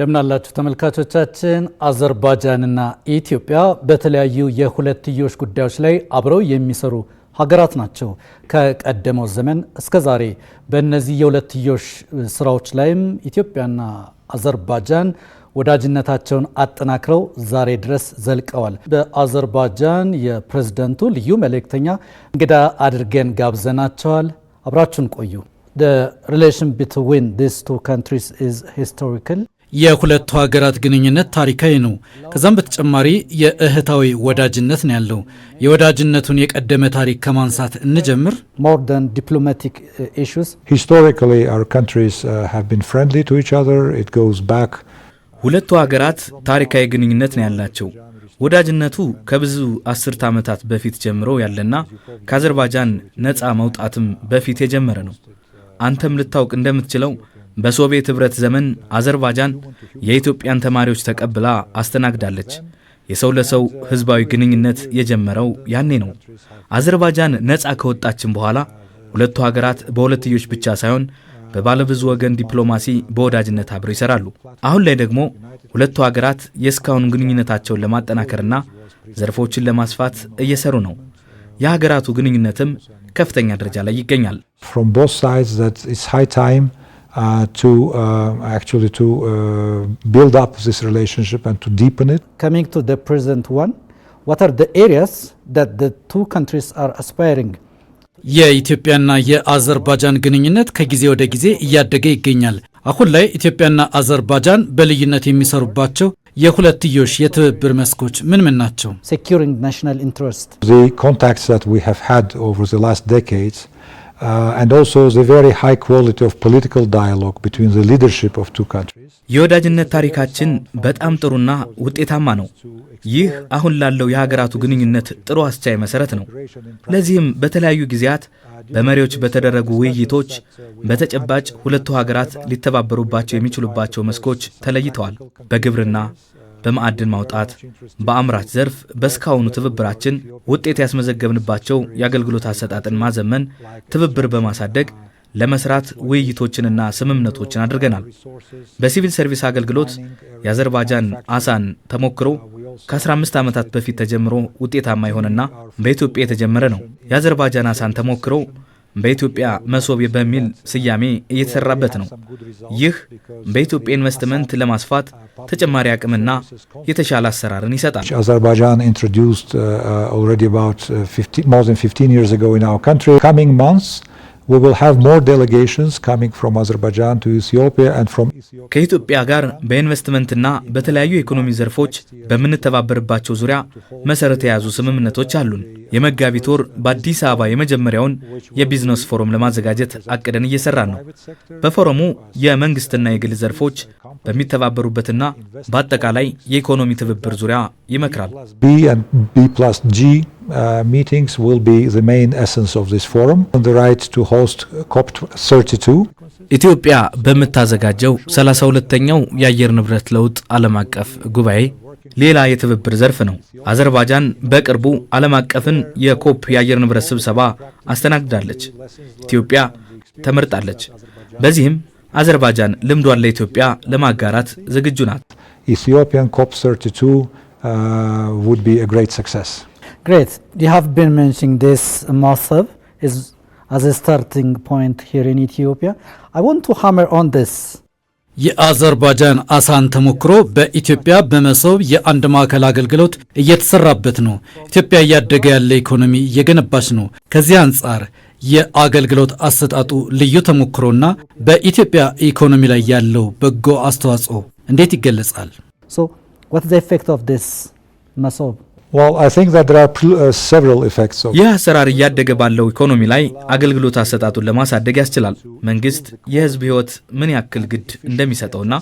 እንደምናላችሁ ተመልካቾቻችን አዘርባይጃንና ኢትዮጵያ በተለያዩ የሁለትዮሽ ጉዳዮች ላይ አብረው የሚሰሩ ሀገራት ናቸው። ከቀደመው ዘመን እስከ ዛሬ በእነዚህ የሁለትዮሽ ስራዎች ላይም ኢትዮጵያና አዘርባይጃን ወዳጅነታቸውን አጠናክረው ዛሬ ድረስ ዘልቀዋል። በአዘርባይጃን የፕሬዝዳንቱ ልዩ መልእክተኛ እንግዳ አድርገን ጋብዘናቸዋል። አብራችሁን ቆዩ። The relation between these two countries is historical. የሁለቱ ሀገራት ግንኙነት ታሪካዊ ነው። ከዛም በተጨማሪ የእህታዊ ወዳጅነት ነው ያለው። የወዳጅነቱን የቀደመ ታሪክ ከማንሳት እንጀምር። More than diplomatic issues. Historically our countries have been friendly to each other. It goes back. ሁለቱ ሀገራት ታሪካዊ ግንኙነት ነው ያላቸው። ወዳጅነቱ ከብዙ አስርት ዓመታት በፊት ጀምሮ ያለና ከአዘርባይጃን ነፃ መውጣትም በፊት የጀመረ ነው። አንተም ልታውቅ እንደምትችለው በሶቪየት ህብረት ዘመን አዘርባይጃን የኢትዮጵያን ተማሪዎች ተቀብላ አስተናግዳለች። የሰው ለሰው ህዝባዊ ግንኙነት የጀመረው ያኔ ነው። አዘርባይጃን ነፃ ከወጣችን በኋላ ሁለቱ ሀገራት በሁለትዮሽ ብቻ ሳይሆን በባለብዙ ወገን ዲፕሎማሲ በወዳጅነት አብረው ይሰራሉ። አሁን ላይ ደግሞ ሁለቱ ሀገራት የስካውን ግንኙነታቸውን ለማጠናከርና ዘርፎችን ለማስፋት እየሰሩ ነው። የሀገራቱ ግንኙነትም ከፍተኛ ደረጃ ላይ ይገኛል። From both sides that it's high time to build up this relationship and to deepen it. Coming to the present one, what are the areas that the two countries are aspiring? የኢትዮጵያና የአዘርባይጃን ግንኙነት ከጊዜ ወደ ጊዜ እያደገ ይገኛል። አሁን ላይ ኢትዮጵያና አዘርባይጃን በልዩነት የሚሰሩባቸው የሁለትዮሽ የትብብር መስኮች ምን ናቸው? Securing national interest. The contacts that we have had over the last decades and also the very high quality of political dialogue between the leadership of two countries. የወዳጅነት ታሪካችን በጣም ጥሩና ውጤታማ ነው። ይህ አሁን ላለው የሀገራቱ ግንኙነት ጥሩ አስቻይ መሰረት ነው። ለዚህም በተለያዩ ጊዜያት በመሪዎች በተደረጉ ውይይቶች በተጨባጭ ሁለቱ ሀገራት ሊተባበሩባቸው የሚችሉባቸው መስኮች ተለይተዋል። በግብርና፣ በማዕድን ማውጣት፣ በአምራች ዘርፍ በስካውኑ ትብብራችን ውጤት ያስመዘገብንባቸው የአገልግሎት አሰጣጥን ማዘመን፣ ትብብር በማሳደግ ለመስራት ውይይቶችንና ስምምነቶችን አድርገናል። በሲቪል ሰርቪስ አገልግሎት የአዘርባይጃን አሳን ተሞክሮ ከ15 ዓመታት በፊት ተጀምሮ ውጤታማ የሆነና በኢትዮጵያ የተጀመረ ነው። የአዘርባይጃን አሳን ተሞክሮ በኢትዮጵያ መሶብ በሚል ስያሜ እየተሰራበት ነው። ይህ በኢትዮጵያ ኢንቨስትመንት ለማስፋት ተጨማሪ አቅምና የተሻለ አሰራርን ይሰጣል። Azerbaijan introduced already about more than 15 years ago in our country. Coming months we will have more delegations coming from Azerbaijan to Ethiopia and from Ethiopia. ከኢትዮጵያ ጋር በኢንቨስትመንትና በተለያዩ ኢኮኖሚ ዘርፎች በምንተባበርባቸው ዙሪያ መሰረት የያዙ ስምምነቶች አሉን። የመጋቢት ወር በአዲስ አበባ የመጀመሪያውን የቢዝነስ ፎረም ለማዘጋጀት አቅደን እየሰራን ነው። በፎረሙ የመንግስትና የግል ዘርፎች በሚተባበሩበትና በአጠቃላይ የኢኮኖሚ ትብብር ዙሪያ ይመክራል። B and B+G meetings will be the main essence of this forum. On the right to host COP32. ኢትዮጵያ በምታዘጋጀው 32ኛው የአየር ንብረት ለውጥ ዓለም አቀፍ ጉባኤ ሌላ የትብብር ዘርፍ ነው። አዘርባይጃን በቅርቡ ዓለም አቀፍን የኮፕ የአየር ንብረት ስብሰባ አስተናግዳለች። ኢትዮጵያ ተመርጣለች። በዚህም አዘርባይጃን ልምዷን ለኢትዮጵያ ለማጋራት ዝግጁ ናት። Ethiopian COP32 would be a great success. Great. You have been mentioning this Masab as a starting point here in Ethiopia. I want to hammer on this. የአዘርባይጃን አሳን ተሞክሮ በኢትዮጵያ በመሶብ የአንድ ማዕከል አገልግሎት እየተሰራበት ነው። ኢትዮጵያ እያደገ ያለ ኢኮኖሚ እየገነባች ነው። ከዚህ አንጻር የአገልግሎት አሰጣጡ ልዩ ተሞክሮና በኢትዮጵያ ኢኮኖሚ ላይ ያለው በጎ አስተዋጽኦ እንዴት ይገለጻል? So what is the effect of this Masab? Well, I think that there are several effects of ይህ አሰራር እያደገ ባለው ኢኮኖሚ ላይ አገልግሎት አሰጣጡን ለማሳደግ ያስችላል። መንግስት የህዝብ ህይወት ምን ያክል ግድ እንደሚሰጠውና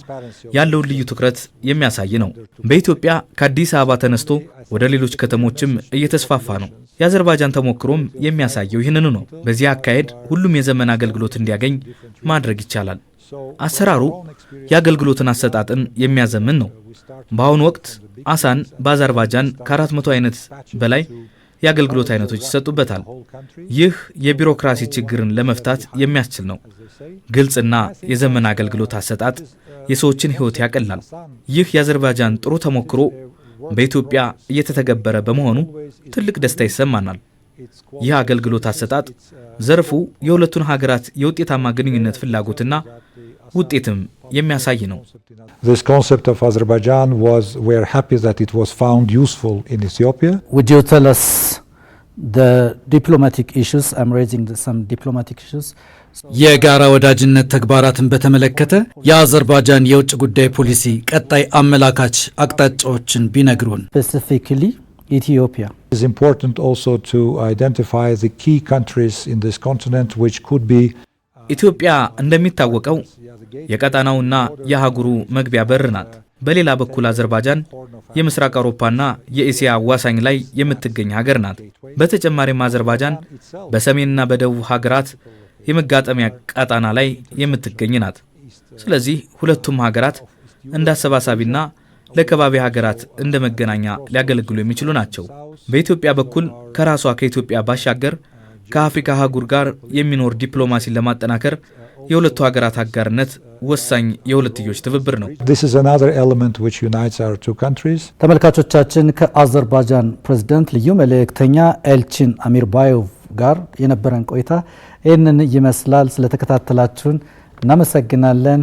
ያለውን ልዩ ትኩረት የሚያሳይ ነው። በኢትዮጵያ ከአዲስ አበባ ተነስቶ ወደ ሌሎች ከተሞችም እየተስፋፋ ነው። የአዘርባይጃን ተሞክሮም የሚያሳየው ይህንኑ ነው። በዚህ አካሄድ ሁሉም የዘመን አገልግሎት እንዲያገኝ ማድረግ ይቻላል። አሰራሩ የአገልግሎትን አሰጣጥን የሚያዘምን ነው። በአሁኑ ወቅት አሳን በአዘርባይጃን ከ400 አይነት በላይ የአገልግሎት አይነቶች ይሰጡበታል። ይህ የቢሮክራሲ ችግርን ለመፍታት የሚያስችል ነው። ግልጽና የዘመን አገልግሎት አሰጣጥ የሰዎችን ሕይወት ያቀላል። ይህ የአዘርባይጃን ጥሩ ተሞክሮ በኢትዮጵያ እየተተገበረ በመሆኑ ትልቅ ደስታ ይሰማናል። ይህ አገልግሎት አሰጣጥ ዘርፉ የሁለቱን ሀገራት የውጤታማ ግንኙነት ፍላጎትና ውጤትም የሚያሳይ ነው። This concept of Azerbaijan we are happy that it was found useful in Ethiopia. Would you tell us the diplomatic issues? I'm raising some diplomatic issues. የጋራ ወዳጅነት ተግባራትን በተመለከተ የአዘርባይጃን የውጭ ጉዳይ ፖሊሲ ቀጣይ አመላካች አቅጣጫዎችን ቢነግሩን። Specifically Ethiopia. It is important also to identify the key countries in this continent which could be ኢትዮጵያ እንደሚታወቀው የቀጣናውና የአህጉሩ መግቢያ በር ናት። በሌላ በኩል አዘርባይጃን የምስራቅ አውሮፓና የኤስያ አዋሳኝ ላይ የምትገኝ ሀገር ናት። በተጨማሪም አዘርባይጃን በሰሜንና በደቡብ ሀገራት የመጋጠሚያ ቀጣና ላይ የምትገኝ ናት። ስለዚህ ሁለቱም ሀገራት እንደ አሰባሳቢና ለከባቢ ሀገራት እንደ መገናኛ ሊያገለግሉ የሚችሉ ናቸው። በኢትዮጵያ በኩል ከራሷ ከኢትዮጵያ ባሻገር ከአፍሪካ አህጉር ጋር የሚኖር ዲፕሎማሲን ለማጠናከር የሁለቱ ሀገራት አጋርነት ወሳኝ የሁለትዮሽ ትብብር ነው። This is another element which unites our two countries. ተመልካቾቻችን ከአዘርባይጃን ፕሬዝዳንት ልዩ መልእክተኛ ኤልቺን አሚርባዮቭ ጋር የነበረን ቆይታ ይህንን ይመስላል። ስለተከታተላችሁን እናመሰግናለን።